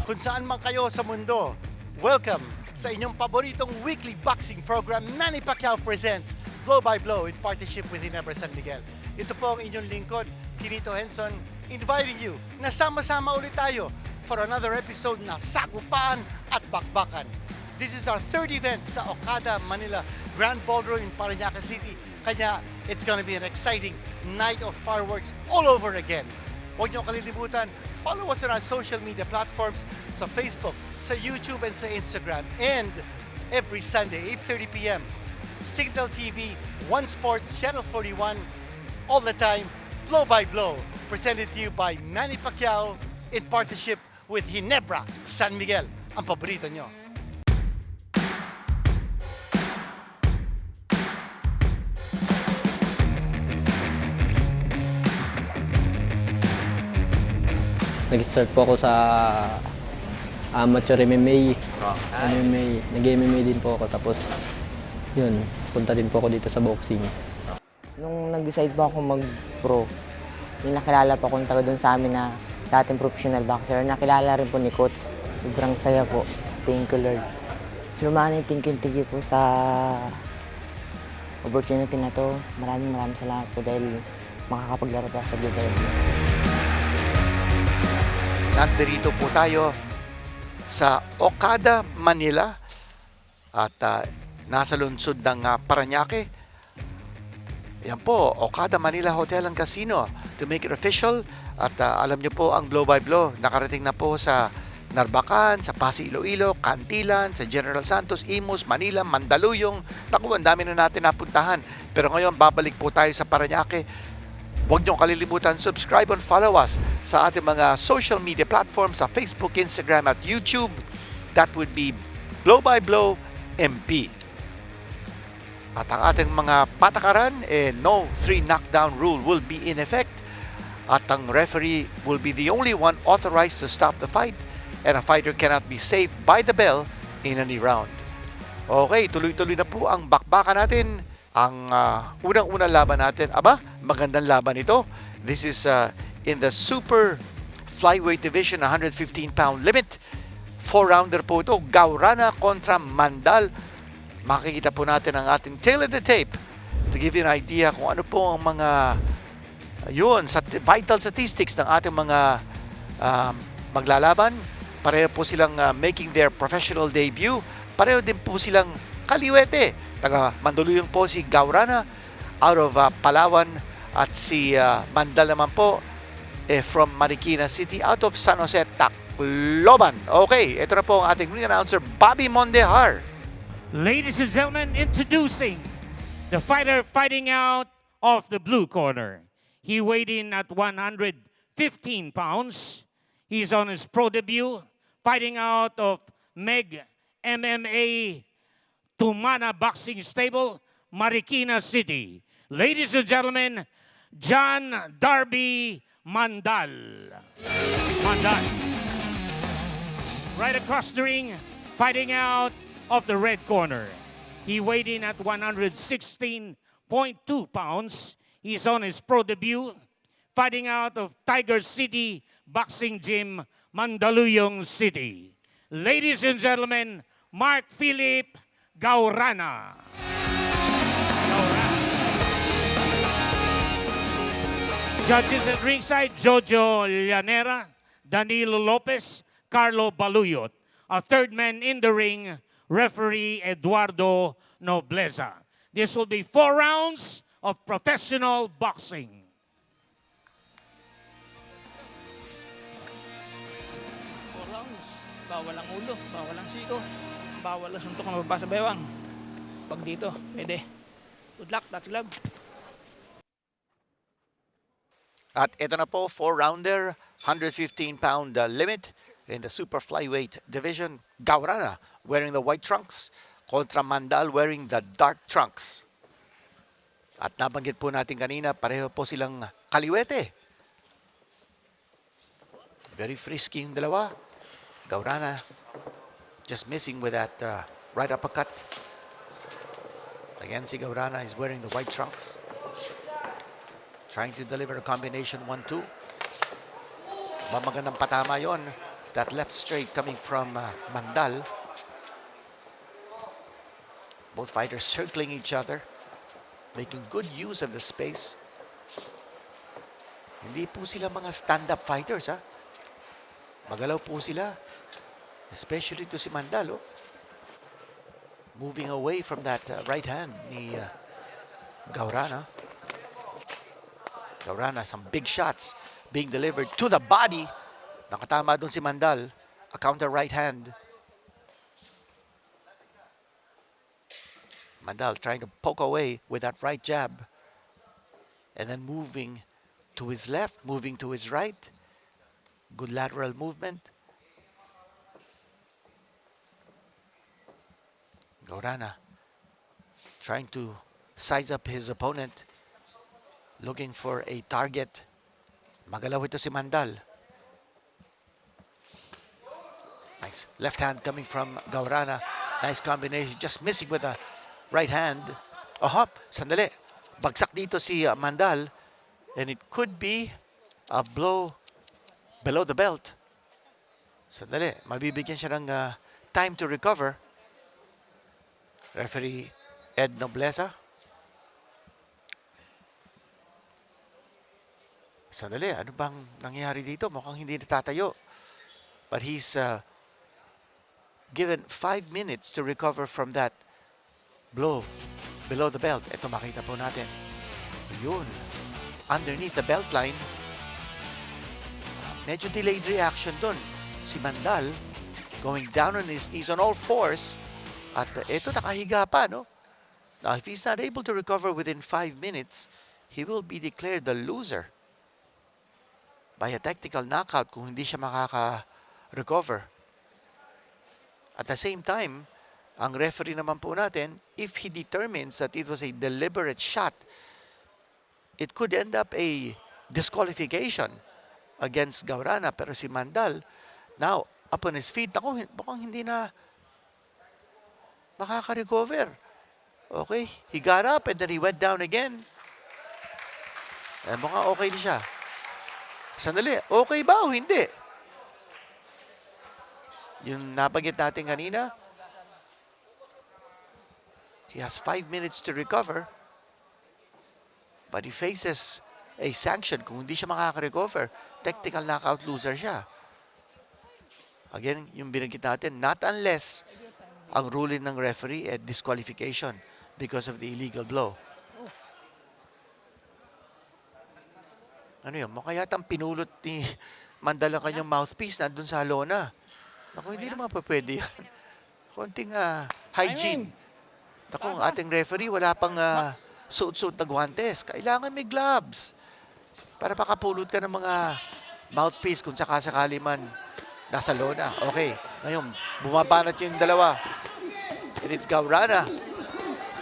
kung saan man kayo sa mundo. Welcome sa inyong paboritong weekly boxing program, Manny Pacquiao Presents Blow by Blow in partnership with Ginebra San Miguel. Ito po ang inyong lingkod, Kinito Henson, inviting you na sama-sama ulit tayo for another episode na Sagupaan at Bakbakan. This is our third event sa Okada, Manila Grand Ballroom in Parañaque City. Kanya, it's gonna be an exciting night of fireworks all over again. Huwag niyo kalilimutan, follow us on our social media platforms sa Facebook, sa YouTube, and sa Instagram. And every Sunday, 8:30 p.m., Signal TV, One Sports, Channel 41, all the time, Blow by Blow, presented to you by Manny Pacquiao in partnership with Ginebra San Miguel, ang paborito nyo. Nag-start po ako sa amateur MMA. Nag-MMA din po ako. Tapos, yun, punta din po ako dito sa boxing. Nung nag-decide po ako mag-pro, yung nakilala po akong taga doon sa amin na dating professional boxer. Nakilala rin po ni Coach. Sobrang saya po. Thank you, Lord. Sumani, thank you po sa opportunity na to. Maraming salamat po dahil makakapaglaro po sa Dubai. Nandito po tayo sa Okada, Manila at nasa lungsod ng Parañaque. Yan po, Okada Manila Hotel and Casino to make it official. At alam nyo po ang Blow by Blow, nakarating na po sa Narbacan, sa Pasig, Iloilo, Cantilan, sa General Santos, Imus, Manila, Mandaluyong. Naku, ang dami na natin napuntahan. Pero ngayon, babalik po tayo sa Parañaque. Huwag niyong kalilimutan, subscribe and follow us sa ating mga social media platforms sa Facebook, Instagram at YouTube. That would be Blow by Blow MP. At ang ating mga patakaran, no 3 knockdown rule will be in effect. At ang referee will be the only one authorized to stop the fight. And a fighter cannot be saved by the bell in any round. Okay, tuloy-tuloy na po ang bakbakan natin. Ang unang-unang laban natin, magandang laban ito. This is in the super flyweight division, 115-pound limit. 4-rounder po ito, Guarana kontra Mandal. Makikita po natin ang ating tail of the tape to give you an idea kung ano po ang mga vital statistics ng ating mga maglalaban. Pareho po silang making their professional debut. Pareho din po silang kaliwete. Taga Mandaluyong po si Guarana out of Palawan at si Mandal naman po from Marikina City out of San Jose, Tacloban. Okay, ito na po ang ating ring announcer, Bobby Mondehar. Ladies and gentlemen, introducing the fighter fighting out of the blue corner. He weighed in at 115 pounds. He's on his pro debut, fighting out of Meg MMA Tumana Boxing Stable, Marikina City. Ladies and gentlemen, John Darby Mandal. Right across the ring, fighting out of the red corner. He weighed in at 116.2 pounds. He's on his pro debut, fighting out of Tiger City Boxing Gym, Mandaluyong City. Ladies and gentlemen, Mark Philip Guarana. Judges at ringside, Jojo Llanera, Danilo Lopez, Carlo Baluyot. A third man in the ring, referee Eduardo Nobleza. This will be 4 rounds of professional boxing. Bawal ang ulo, bawal ang siko, bawal ang suntok na babasa bewang. Pag dito, pwede. Good luck, that's glove. At ito na po, 4-rounder, 115-pound limit in the super flyweight division. Guarana wearing the white trunks kontra Mandal wearing the dark trunks. At nabanggit po natin kanina, pareho po silang kaliwete. Very frisky yung dalawa. Guarana just missing with that right uppercut. Again, si Guarana is wearing the white trunks. Trying to deliver a combination 1-2. Magandang patama yon That left straight coming from Mandal. Both fighters circling each other, making good use of the space. Hindi po sila mga stand-up fighters, ha? Magalaw po sila. Especially to si Mandal, oh. Moving away from that right hand ni Guarana. Guarana, some big shots being delivered to the body. Nakatama doon si Mandal. A counter right hand. Mandal trying to poke away with that right jab. And then moving to his left, moving to his right. Good lateral movement. Guarana trying to size up his opponent. Looking for a target. Magalaw ito si Mandal. Nice left hand coming from Guarana. Nice combination. Just missing with a right hand. Oh, hop. Sandali. Bagsak dito si Mandal. And it could be a blow below the belt. Sandali. Mabibigyan siya ng time to recover. Referee Ed Nobleza. Sandali. Ano bang nangyayari dito? Mukhang hindi natatayo. But he's given 5 minutes to recover from that blow below the belt. Ito makita po natin. Yun. Underneath the belt line. Medyo delayed reaction dun. Si Mandal going down on his knees on all fours. At ito nakahiga pa, no? Now, if he's not able to recover within 5 minutes, he will be declared the loser by a technical knockout kung hindi siya makaka-recover. At the same time, ang referee naman po natin, if he determines that it was a deliberate shot, it could end up a disqualification against Guarana. Pero si Mandal, now, up on his feet, ako, mukhang hindi na makaka-recover. Okay, he got up and then he went down again. Mukhang okay na siya. Sandali, okay ba o hindi? Yung nabanggit natin kanina, he has 5 minutes to recover, but he faces a sanction. Kung hindi siya makaka-recover, technical knockout loser siya. Again, yung binanggit natin, not unless ang ruling ng referee at disqualification because of the illegal blow. Ano yun? Mukha yatang pinulot ni Mandal ang kanyang mouthpiece nandun sa lona. Naku, hindi naman pa pwede yan. Konting hygiene. Naku, ang ating referee, wala pang suot-suot na guwantes. Kailangan may gloves para makapulot ka ng mga mouthpiece kung sakasakali man nasa lona. Okay, ngayon, bumabanat yung dalawa. And it's Guarana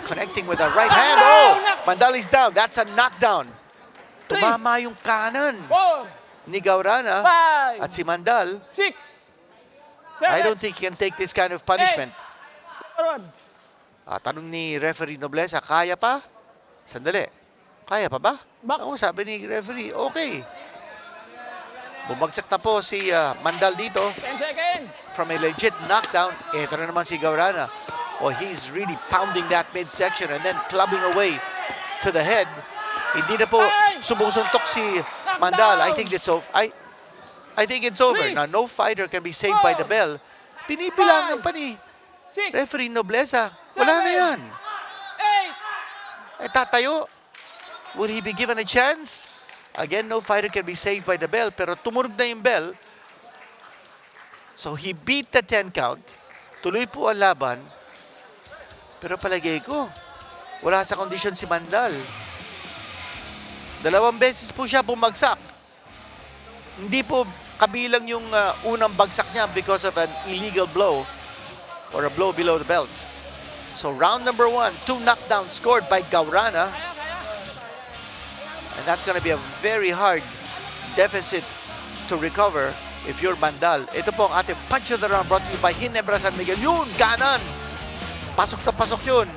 connecting with a right hand. Oh! Mandal is down. That's a knockdown. Tumama yung kanan ni Guarana at si Mandal. 6, 7, I don't think he can take this kind of punishment. 8, Tanong ni referee Nobleza, kaya pa? Sandali. Kaya pa ba? Oo, sabi ni referee, okay. Bumagsak na po si Mandal dito 10 seconds. from a legit knockdown. Ito na naman si Guarana. Oh, he's really pounding that midsection and then clubbing away to the head. Hindi na po sumusuntok si Mandal. I think it's over. I think it's over. Now, no fighter can be saved by the bell. Pinibilangan pa ni referee Nobleza. Wala na yan. Tatayo. Will he be given a chance? Again, no fighter can be saved by the bell. Pero tumunog na yung bell. So, he beat the 10 count. Tuloy po ang laban. Pero palagay ko, wala sa kondisyon si Mandal. 2 beses po siya bumagsak. Hindi po kabilang yung unang bagsak niya because of an illegal blow or a blow below the belt. So round number 1, 2 knockdowns scored by Guarana. And that's going to be a very hard deficit to recover if you're Mandal. Ito po ang ating punch of the round brought to you by Ginebra San Miguel. Yun, kanan! Pasok na pasok yun.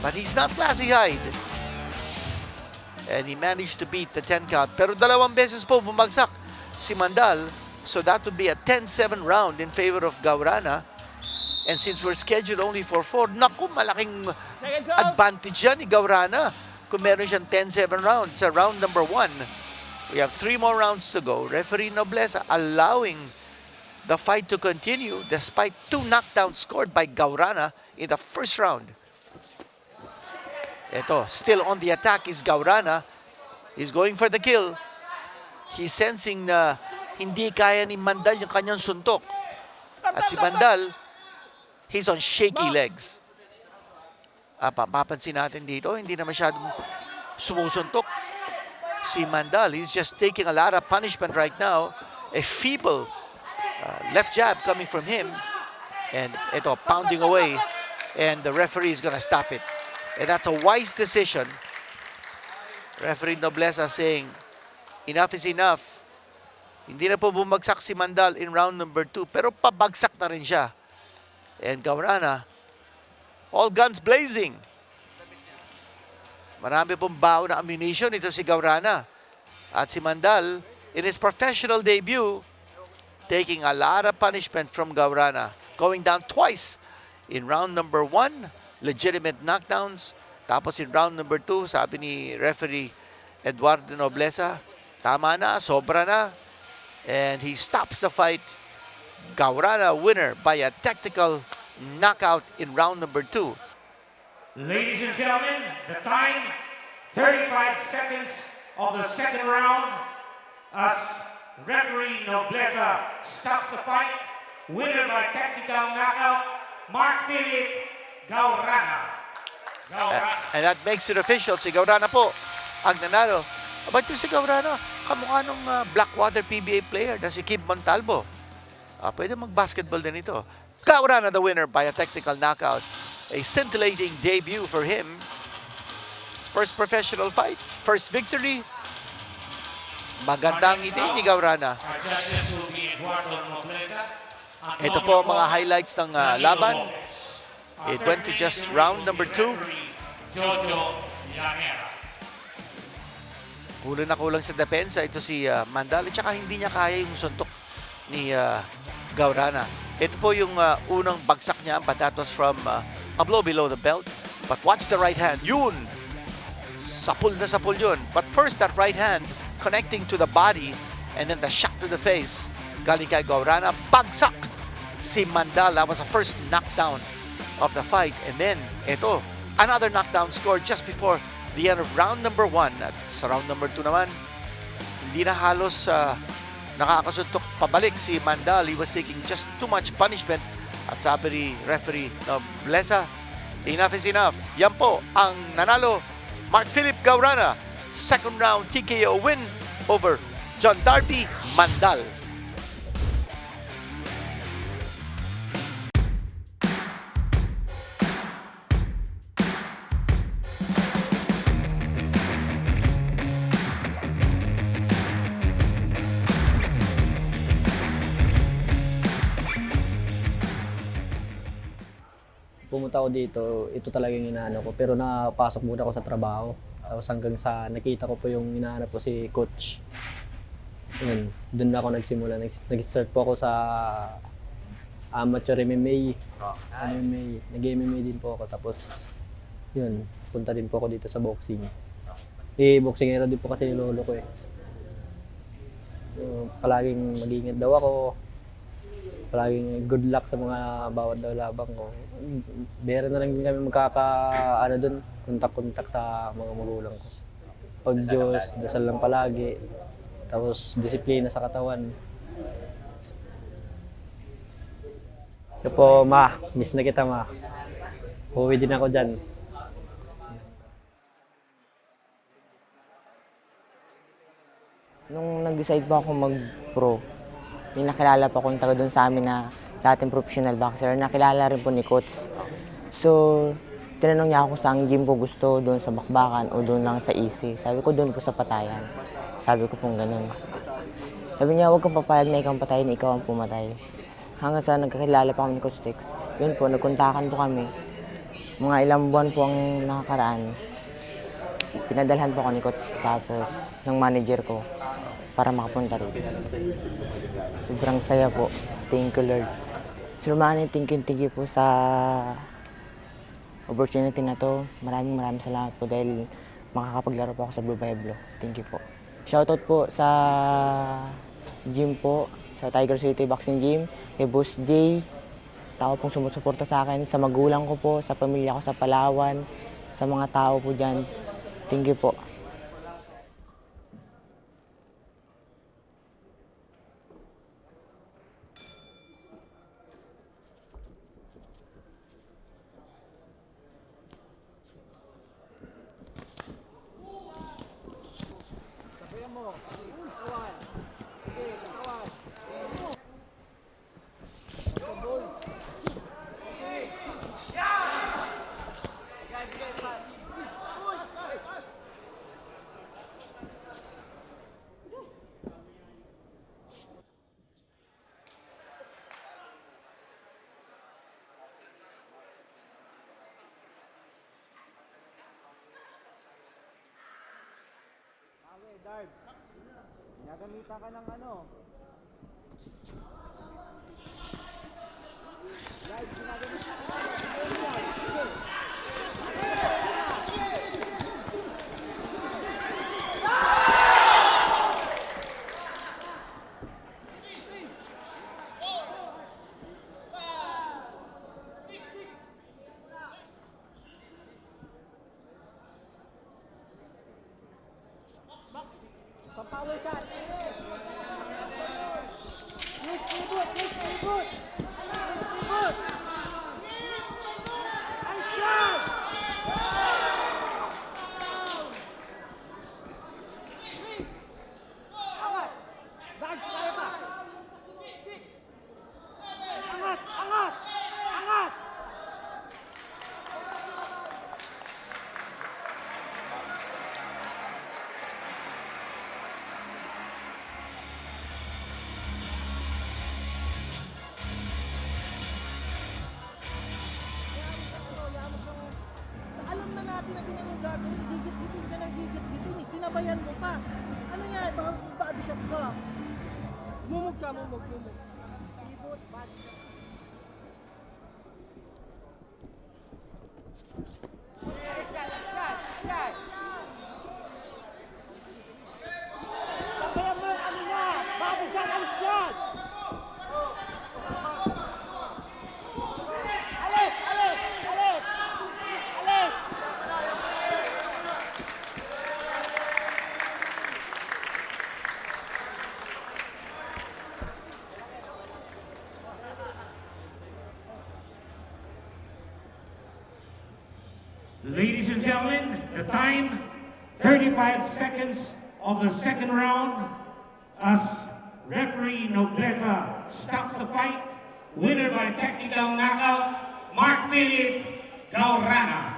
But he's not classy-eyed. And he managed to beat the 10 count. Pero 2 beses po bumagsak si Mandal. So that would be a 10-7 round in favor of Guarana. And since we're scheduled only for 4, naku, malaking advantage yan ni Guarana kung meron siyang 10-7 round sa round number 1. We have 3 more rounds to go. Referee Nobleza allowing the fight to continue despite 2 knockdowns scored by Guarana in the first round. Ito, still on the attack is Guarana. He's going for the kill. He's sensing na hindi kaya ni Mandal yung kanyang suntok. At si Mandal, he's on shaky legs. Papansin natin dito, hindi na masyadong sumusuntok. Si Mandal, he's just taking a lot of punishment right now. A feeble left jab coming from him. And ito, pounding away. And the referee is gonna stop it. And that's a wise decision. Referee Nobleza saying, enough is enough. Hindi na po bumagsak si Mandal in round number 2, pero pabagsak na rin siya. And Guarana, all guns blazing. Marami pong bao na ammunition ito si Guarana. At si Mandal, in his professional debut, taking a lot of punishment from Guarana. Going down twice in round number 1, legitimate knockdowns. Tapos in round number 2, sabi ni referee Eduardo Nobleza, tama na, sobra na. And he stops the fight. Guarana winner by a tactical knockout in round number 2. Ladies and gentlemen, the time, 35 seconds of the second round. As referee Nobleza stops the fight. Winner by technical knockout, Mark Philip Guarana. And that makes it official. Si Guarana po ang nanalo. Ba't yung si Guarana? Kamukha nung Blackwater PBA player na si Kim Montalvo. Pwede mag-basketball din ito. Guarana the winner by a technical knockout. A scintillating debut for him. First professional fight. First victory. Magandang ngiti ni Guarana. Ito po ang mga highlights ng laban. It went to just round number 2. Kulang na kulang sa depensa ito si Mandal. At saka hindi niya kaya yung suntok ni Guarana. Ito po yung unang bagsak niya, but that was from a blow below the belt. But watch the right hand. Yun! Sapul na sapul yun. But first, that right hand connecting to the body and then the shot to the face. Galing kay Guarana. Bagsak si Mandal. That was the first knockdown of the fight. And then, ito, another knockdown scored just before the end of round number 1. At sa round number 2 naman, hindi na halos nakakasuntok pabalik si Mandal. He was taking just too much punishment. At sabi ni referee Nobleza, enough is enough. Yan po ang nanalo, Mark Philip Guarana. Second round TKO win over John Darby Mandal. Pumunta ako dito, ito talaga yung inaano ko. Pero napasok muna ako sa trabaho. Tapos hanggang sa nakita ko po yung inaanap ko si coach. Yun, doon na ako nagsimula. Nag-start po ako sa amateur MMA. Nag-MMA din po ako. Tapos yun, punta din po ako dito sa boxing. Boxingero din po kasi yung lolo ko eh. Palaging mag-ingat daw ako. Palaging good luck sa mga bawat daw labang ko. Bera na lang din kami doon, kontak-kontak sa mga magulang ko. Pag Diyos, dasal lang palagi. Tapos disiplina sa katawan. Ito po, ma. Miss na kita, ma. Uwi din ako dyan. Nung nag-decide po ako mag-pro, may nakilala po akong taga doon sa amin na dating professional boxer. Nakilala rin po ni coach. So, tinanong niya ako saan gym ko gusto, doon sa Bakbakan o doon lang sa Easy. Sabi ko doon po sa Patayan. Sabi ko pong ganun. Sabi niya, huwag kang papayag na ikaw ang patayin, ikaw ang pumatay. Hanggang sa nagkakilala pa kami ni Coach Tex. Yun po, nagkontakan po kami. Mga ilang buwan po ang nakakaraan. Pinadalhan po ako ni Coach tapos ng manager ko. para makapunta rito. Sobrang saya po. Thank you, Lord. Sir Manny, thank you po sa opportunity na to. Maraming salamat po dahil makakapaglaro po ako sa Blue Pueblo. Thank you po. Shoutout po sa gym po, sa Tiger City Boxing Gym, kay Boss J, tao pong sumusuporta sa akin, sa magulang ko po, sa pamilya ko sa Palawan, sa mga tao po dyan. Thank you po. Darb, ginagamitan ka ng ano? Darb, ginagamitan ka ng Power shot. Reboot. Nice shot. Angat. Darb, kaya pa. Angat. Alam na natin na ganyan yung gagawin, gigit-gitin ka ng gigit-gitin eh, sinabayan mo pa. Ano yan? Baka body shot ka. Mumog ka. Pivot, body shot. Sabayan mo, ano na? Body shot, alis dyan! Alis! Ladies and gentlemen, the time, 35 seconds of the second round, as referee Nobleza stops the fight. Winner by technical knockout, Mark Philip Guarana.